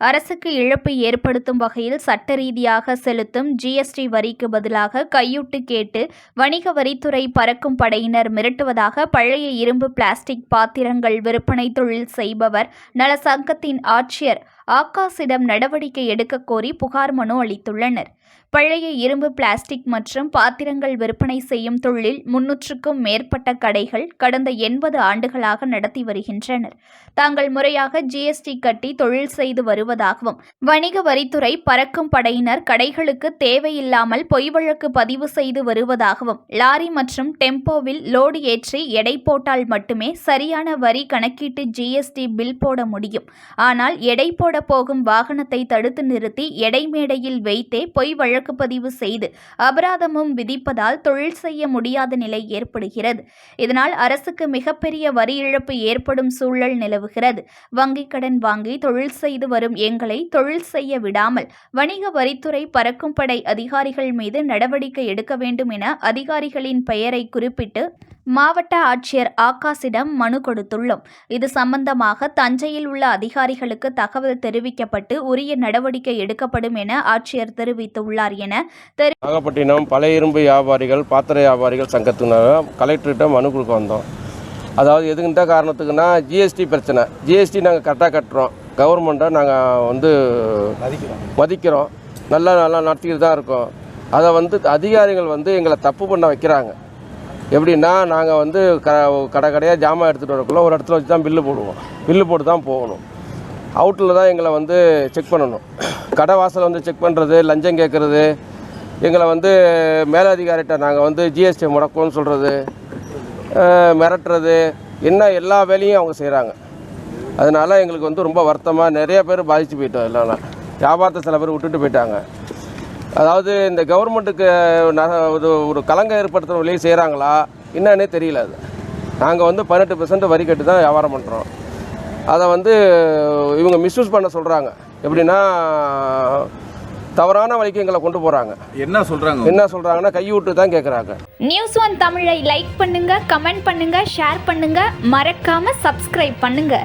அரசுக்கு இழப்பு ஏற்படுத்தும் வகையில் சட்ட ரீதியாக செலுத்தும் ஜிஎஸ்டி வரிக்கு பதிலாக கையூட்டு கேட்டு வணிக வரித்துறை பறக்கும் படையினர் மிரட்டுவதாக பழைய இரும்பு பிளாஸ்டிக் பாத்திரங்கள் விற்பனை தொழில் செய்பவர் நல சங்கத்தின் ஆட்சியர் ஆகாஷிடம் நடவடிக்கை எடுக்க கோரி புகார் மனு அளித்துள்ளனர். பழைய இரும்பு பிளாஸ்டிக் மற்றும் பாத்திரங்கள் விற்பனை செய்யும் தொழிலில் 300க்கும் மேற்பட்ட கடைகள் கடந்த 80 ஆண்டுகளாக நடத்தி வருகின்றனர். தாங்கள் முறையாக ஜிஎஸ்டி கட்டி தொழில் செய்து வருவதாகவும் வணிக வரித்துறை பறக்கும் படையினர் கடைகளுக்கு தேவையில்லாமல் பொய் வழக்கு பதிவு செய்து வருவதாகவும் லாரி மற்றும் டெம்போவில் லோடு ஏற்றி எடை போட்டால் மட்டுமே சரியான வரி கணக்கீட்டு ஜிஎஸ்டி பில் போட முடியும். ஆனால் எடை போட போகும் வாகனத்தை தடுத்து நிறுத்தி எடை மேடையில் வைத்தே பொய் வழக்கு பதிவு செய்து அபராதமும் விதிப்பதால் தொழில் செய்ய முடியாத நிலை ஏற்படுகிறது. இதனால் அரசுக்கு மிகப்பெரிய வரி இழப்பு ஏற்படும் சூழல் நிலவுகிறது. வங்கிக் கடன் வாங்கி தொழில் செய்து வரும் எங்களை தொழில் செய்ய விடாமல் வணிக வரித்துறை பறக்கும் படை அதிகாரிகள் மீது நடவடிக்கை எடுக்க வேண்டும் என அதிகாரிகளின் பெயரை குறிப்பிட்டு மாவட்ட ஆட்சியர் ஆகாஷிடம் மனு கொடுத்துள்ளோம். இது சம்பந்தமாக தஞ்சையில் உள்ள அதிகாரிகளுக்கு தகவல் தெரிவிக்கப்பட்டு உரிய நடவடிக்கை எடுக்கப்படும் என ஆட்சியர் தெரிவித்துள்ளார் என நாகப்பட்டினம் பழைய இரும்பு வியாபாரிகள் பாத்திர வியாபாரிகள் சங்கத்தினால கலெக்டர்கிட்ட மனு கொடுக்க வந்தோம். அதாவது எதுக்குன்ற காரணத்துக்குன்னா ஜிஎஸ்டி பிரச்சனை. ஜிஎஸ்டி நாங்கள் கரெக்டாக கட்டுறோம், கவர்மெண்ட்டை நாங்கள் மதிக்கிறோம், நல்லா நடத்திக்கிட்டு தான் இருக்கோம். அதை அதிகாரிகள் எங்களை தப்பு பண்ண வைக்கிறாங்க. எப்படின்னா நாங்கள் கடையாக ஜாமான் எடுத்துகிட்டு வரக்குள்ள ஒரு இடத்துல வச்சு தான் பில்லு போடுவோம். பில்லு போட்டு தான் போகணும். அவுட்டில் தான் எங்களை செக் பண்ணணும். கடை வாசல் செக் பண்ணுறது, லஞ்சம் கேட்குறது, எங்களை மேலதிகாரிகிட்ட நாங்கள் ஜிஎஸ்டி முடக்கும்னு சொல்கிறது, மிரட்டுறது, எல்லா வேலையும் அவங்க செய்கிறாங்க. அதனால் எங்களுக்கு ரொம்ப வருத்தமாக நிறைய பேர் பாதித்து போயிட்டோம். இல்லைன்னா வியாபாரத்தை சில பேர் விட்டுட்டு போயிட்டாங்க. அதாவது இந்த கவர்மெண்ட்டுக்கு ஒரு களங்கம் ஏற்படுத்துகிற வழியை செய்கிறாங்களா என்னன்னே தெரியல. அது நாங்கள் 18% வரி கட்டி தான் வியாபாரம் பண்ணுறோம். அதை இவங்க மிஸ்யூஸ் பண்ண சொல்கிறாங்க. எப்படின்னா தவறான வழிக்கு எங்களை கொண்டு போகிறாங்க. என்ன சொல்கிறாங்கன்னா கையூட்டு தான் கேட்குறாங்க. News1 தமிழை லைக் பண்ணுங்க, கமெண்ட் பண்ணுங்க, ஷேர் பண்ணுங்க, மறக்காம சப்ஸ்கிரைப் பண்ணுங்க.